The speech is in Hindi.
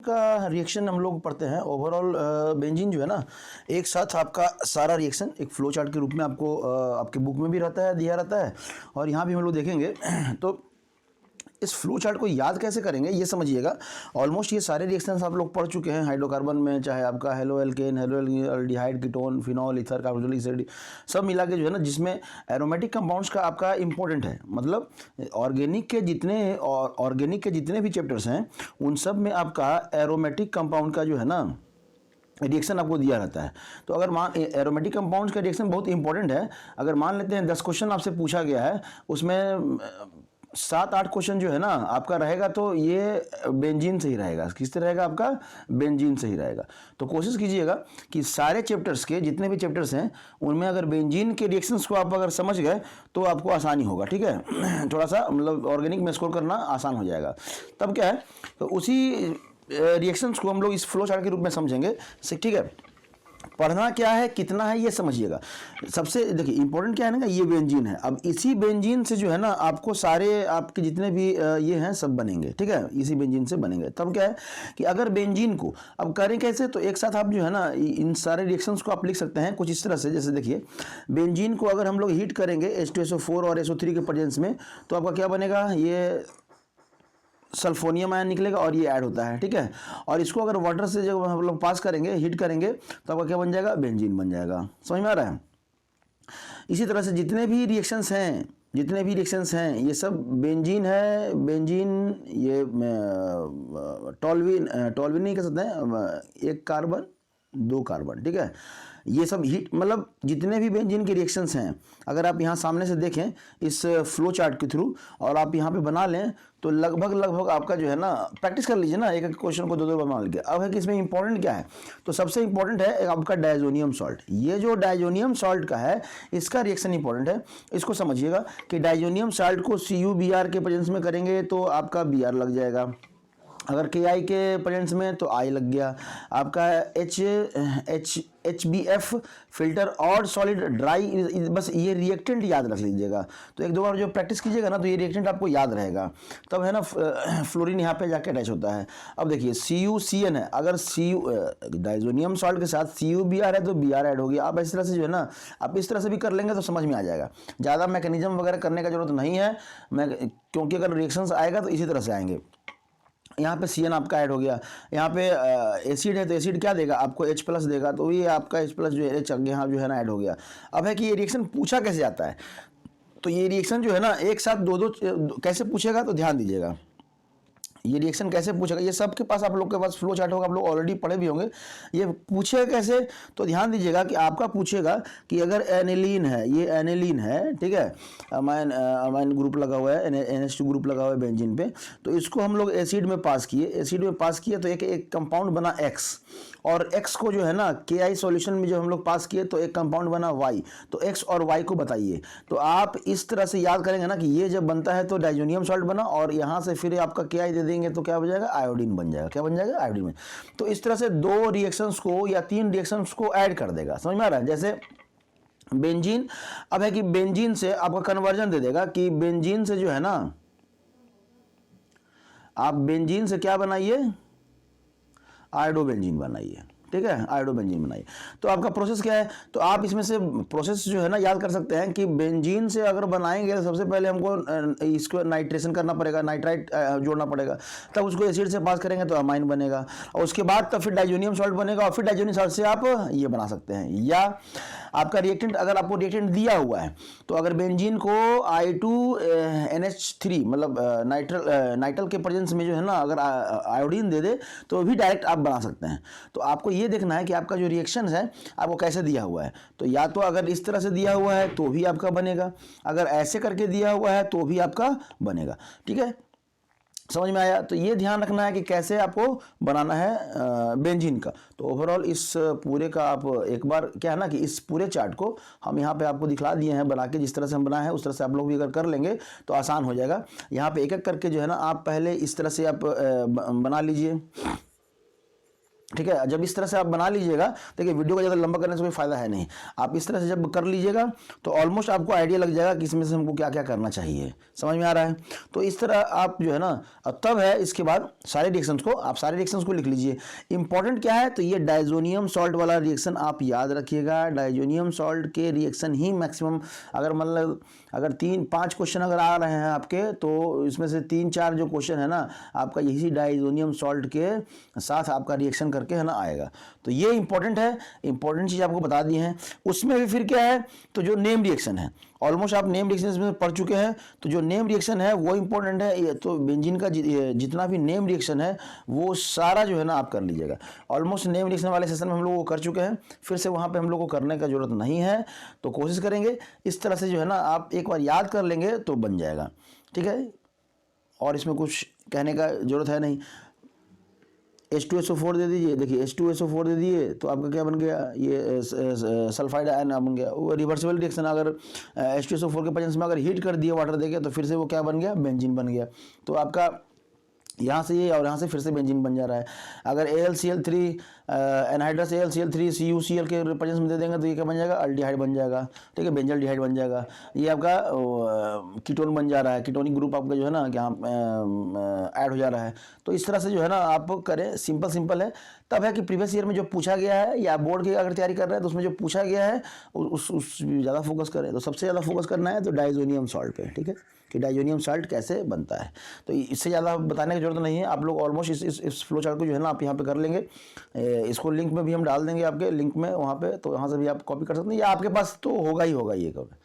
का रिएक्शन हम लोग पढ़ते हैं। ओवरऑल बेंजीन जो है ना, एक साथ आपका सारा रिएक्शन एक फ्लो चार्ट के रूप में आपको आपके बुक में भी रहता है, दिया रहता है, और यहाँ भी हम लोग देखेंगे। तो इस फ्लो चार्ट को याद कैसे करेंगे ये समझिएगा। ऑलमोस्ट ये सारे रिएक्शंस आप लोग पढ़ चुके हैं हाइड्रोकार्बन में, चाहे आपका halo alkane, hello aldehyde, ketone, phenol, ether, carboxylic acid, सब मिला के जो है ना, जिसमें एरोमेटिक कंपाउंड्स का आपका इंपॉर्टेंट है। मतलब ऑर्गेनिक के जितने भी चैप्टर्स हैं उन सब में आपका एरोमेटिक कंपाउंड का जो है ना रिएक्शन आपको दिया रहता है। तो अगर एरोमेटिक कंपाउंड्स का रिएक्शन बहुत इंपॉर्टेंट है। अगर मान लेते हैं 10 क्वेश्चन आपसे पूछा गया है, उसमें 7-8 क्वेश्चन जो है ना आपका रहेगा, तो ये बेंजीन से ही रहेगा। किससे रहेगा? आपका बेंजीन से ही रहेगा। तो कोशिश कीजिएगा कि सारे चैप्टर्स के जितने भी चैप्टर्स हैं उनमें अगर बेंजीन के रिएक्शंस को आप अगर समझ गए तो आपको आसानी होगा। ठीक है, थोड़ा सा मतलब ऑर्गेनिक में स्कोर करना आसान हो जाएगा। तब क्या है, तो उसी रिएक्शंस को हम लोग इस फ्लो चार्ट के रूप में समझेंगे। ठीक है, पढ़ना क्या है, कितना है, ये समझिएगा। सबसे देखिए इंपॉर्टेंट क्या है ना, ये बेंजीन है। अब इसी बेंजीन से जो है ना आपको सारे आपके जितने भी ये हैं सब बनेंगे। ठीक है, इसी बेंजीन से बनेंगे। तब क्या है कि अगर बेंजीन को अब करें कैसे, तो एक साथ आप जो है ना इन सारे रिएक्शंस को आप लिख सकते हैं कुछ इस तरह से। जैसे देखिए, बेंजीन को अगर हम लोग हीट करेंगे H2SO4 और SO3 के प्रेजेंस में, तो आपका क्या बनेगा, ये सल्फोनियम आयन निकलेगा और ये ऐड होता है। ठीक है, और इसको अगर वाटर से जब हम लोग पास करेंगे, हीट करेंगे, तो आपका क्या बन जाएगा, बेंजीन बन जाएगा। समझ में आ रहा है? इसी तरह से जितने भी रिएक्शंस हैं ये सब बेंजीन है। बेंजीन ये टॉल्विन नहीं कह सकते हैं, 1 कार्बन 2 कार्बन। ठीक है, ये सब हीट मतलब जितने भी बेंजीन के रिएक्शंस हैं, अगर आप यहाँ सामने से देखें इस फ्लो चार्ट के थ्रू और आप यहाँ पे बना लें, तो लगभग आपका जो है ना, प्रैक्टिस कर लीजिए ना, एक एक क्वेश्चन को 2-2 बार बना लीजिए। अब है कि इसमें इंपॉर्टेंट क्या है, तो सबसे इंपॉर्टेंट है आपका डायजोनियम सॉल्ट। ये जो डायजोनियम सॉल्ट का है, इसका रिएक्शन इंपॉर्टेंट है। इसको समझिएगा कि डायजोनियम सॉल्ट को CuBr के प्रेजेंस में करेंगे तो आपका Br लग जाएगा। अगर Ki के प्रेजेंस में तो I लग गया। आपका HBF फिल्टर और सॉलिड ड्राई, बस ये रिएक्टेंट याद रख लीजिएगा। तो 1-2 बार जो प्रैक्टिस कीजिएगा ना, तो ये रिएक्टेंट आपको याद रहेगा। तब है ना फ्लोरीन यहाँ पे जाके अटैच होता है। अब देखिए CuCN है, अगर डायजोनियम सॉल्ट के साथ CuBr है तो Br ऐड हो गया। आप इस तरह से जो है ना, आप इस तरह से भी कर लेंगे तो समझ में आ जाएगा। ज़्यादा मैकेनिज्म वगैरह करने का जरूरत नहीं है, क्योंकि अगर रिएक्शंस आएगा तो इसी तरह से आएंगे। यहाँ पे CN आपका ऐड हो गया। यहाँ पे एसिड है तो एसिड क्या देगा आपको, H+ देगा, तो ये आपका H+ जो है H यहाँ जो है ना ऐड हो गया। अब है कि ये रिएक्शन पूछा कैसे जाता है, तो ये रिएक्शन जो है ना एक साथ 2-2 कैसे पूछेगा, तो ध्यान दीजिएगा ये रिएक्शन कैसे पूछेगा। ये सबके पास आप लोग के पास फ्लो चार्ट होगा, आप लोग ऑलरेडी पढ़े भी होंगे। ये पूछेगा कैसे, तो ध्यान दीजिएगा कि आपका पूछेगा कि अगर एनिलीन है, ये एनिलीन है, ठीक है, अमाइन ग्रुप लगा हुआ है, NH2 ग्रुप लगा हुआ है बेंजीन पे, तो इसको हम लोग एसिड में पास किए, तो एक कंपाउंड बना X, और X को जो है ना Ki सॉल्यूशन में जो हम लोग पास किए तो एक कंपाउंड बना Y। तो X और Y को बताइए। तो आप इस तरह से याद करेंगे ना कि ये जब बनता है तो डायजोनियम सॉल्ट बना, और यहाँ से फिर आपका Ki दे देंगे तो क्या हो जाएगा, आयोडीन बन जाएगा। क्या बन जाएगा, आयोडीन में। तो इस तरह से 2 रिएक्शंस को या 3 रिएक्शंस को ऐड कर देगा। समझ में आ रहा है? जैसे बेंजीन, अब है कि बेंजीन से आपका कन्वर्जन दे देगा कि बेंजीन से जो है ना, आप बेंजीन से क्या बनाइए, आयोडोबेंजीन बनाइए। ठीक है, आयोडोबेंजीन बनाइए। तो आपका प्रोसेस क्या है, तो आप इसमें से प्रोसेस जो है ना याद कर सकते हैं कि बेंजीन से अगर बनाएंगे तो सबसे पहले हमको इसको नाइट्रेशन करना पड़ेगा, नाइट्राइट जोड़ना पड़ेगा, तब उसको एसिड से पास करेंगे तो अमाइन बनेगा, और उसके बाद तब फिर डायजोनियम सॉल्ट बनेगा, और फिर डायजोनियम सॉल्ट से आप ये बना सकते हैं। या आपका रिएक्टेंट, अगर आपको रिएक्टेंट दिया हुआ है, तो अगर बेंजीन को I2NH3 मतलब नाइट्रल के प्रेजेंस में जो है ना अगर आयोडीन दे दे तो भी डायरेक्ट आप बना सकते हैं। तो आपको ये देखना है कि आपका जो रिएक्शन है आपको कैसे दिया हुआ है। तो या तो अगर इस तरह से दिया हुआ है तो भी आपका बनेगा, अगर ऐसे करके दिया हुआ है तो भी आपका बनेगा। ठीक है, समझ में आया? तो ये ध्यान रखना है कि कैसे आपको बनाना है बेंजीन का। तो ओवरऑल इस पूरे का आप एक बार क्या है ना कि इस पूरे चार्ट को हम यहाँ पे आपको दिखला दिए हैं बना के। जिस तरह से हम बनाए हैं उस तरह से आप लोग भी अगर कर लेंगे तो आसान हो जाएगा। यहाँ पे एक एक करके जो है ना आप पहले इस तरह से आप बना लीजिए। ठीक है। जब इस तरह से आप बना लीजिएगा, देखिए वीडियो का ज़्यादा लंबा करने से कोई फ़ायदा है नहीं, आप इस तरह से जब कर लीजिएगा तो ऑलमोस्ट आपको आइडिया लग जाएगा कि इसमें से हमको क्या क्या करना चाहिए, समझ में आ रहा है। तो इस तरह आप जो है ना, तब है इसके बाद सारे रिएक्शंस को, आप सारे रिएक्शंस को लिख लीजिए। इंपॉर्टेंट क्या है, तो ये डाइजोनियम सॉल्ट वाला रिएक्शन आप याद रखिएगा। डाइजोनियम सॉल्ट के रिएक्शन ही मैक्सिमम, अगर मतलब अगर 3-5 क्वेश्चन अगर आ रहे हैं आपके, तो इसमें से 3-4 जो क्वेश्चन है ना आपका यही डाइजोनियम सॉल्ट के साथ आपका रिएक्शन करके है ना आएगा। तो ये इंपॉर्टेंट है, इंपॉर्टेंट चीज़ आपको बता दी है। उसमें भी फिर क्या है, तो जो नेम रिएक्शन है, ऑलमोस्ट आप नेम रिएक्शन में पढ़ चुके हैं, तो जो नेम रिएक्शन है वो इंपॉर्टेंट है। ये तो बेंजीन का जितना भी नेम रिएक्शन है वो सारा जो है ना आप कर लीजिएगा। ऑलमोस्ट नेम रिएक्शन वाले सेशन में हम लोग वो कर चुके हैं, फिर से वहाँ पे हम लोग को करने का जरूरत नहीं है। तो कोशिश करेंगे इस तरह से जो है ना आप एक बार याद कर लेंगे तो बन जाएगा, ठीक है। और इसमें कुछ कहने का जरूरत है नहीं। H2SO4 दे दीजिए, देखिए H2SO4 दे दिए तो आपका क्या बन गया, ये सल्फाइड आयन बन गया। वो रिवर्सिबल रिएक्शन, अगर H2SO4 के प्रेजेंस में अगर हीट कर दिए वाटर देके तो फिर से वो क्या बन गया, बेंजीन बन गया। तो आपका यहाँ से ये और यहाँ से फिर से बेंजीन बन जा रहा है। अगर AlCl3 एनहाइड्रस AlCl3 CuCl के प्रेजेंस में दे देंगे तो ये क्या बन जाएगा, अल्डिहाइड बन जाएगा, ठीक है, बेंजल डिहाइड बन जाएगा। ये आपका कीटोन बन जा रहा है, कीटोनिक ग्रुप आपका जो है ना यहाँ ऐड हो जा रहा है। तो इस तरह से जो है ना आप करें, सिंपल है। तब है कि प्रीवियस ईयर में जो पूछा गया है या बोर्ड की अगर तैयारी कर रहे हैं तो उसमें जो पूछा गया है उस ज़्यादा फोकस करें। तो सबसे ज़्यादा फोकस करना है तो डाइजोनियम सॉल्ट पे, ठीक है, कि डाइजोनियम सॉल्ट कैसे बनता है। तो इससे ज़्यादा बताने की जरूरत नहीं है, आप लोग ऑलमोस्ट इस फ्लो चार्ट को जो है ना आप यहाँ पे कर लेंगे। इसको लिंक में भी हम डाल देंगे आपके लिंक में वहाँ पे, तो वहाँ से भी आप कॉपी कर सकते हैं, या आपके पास तो होगा ही होगा ये कभी।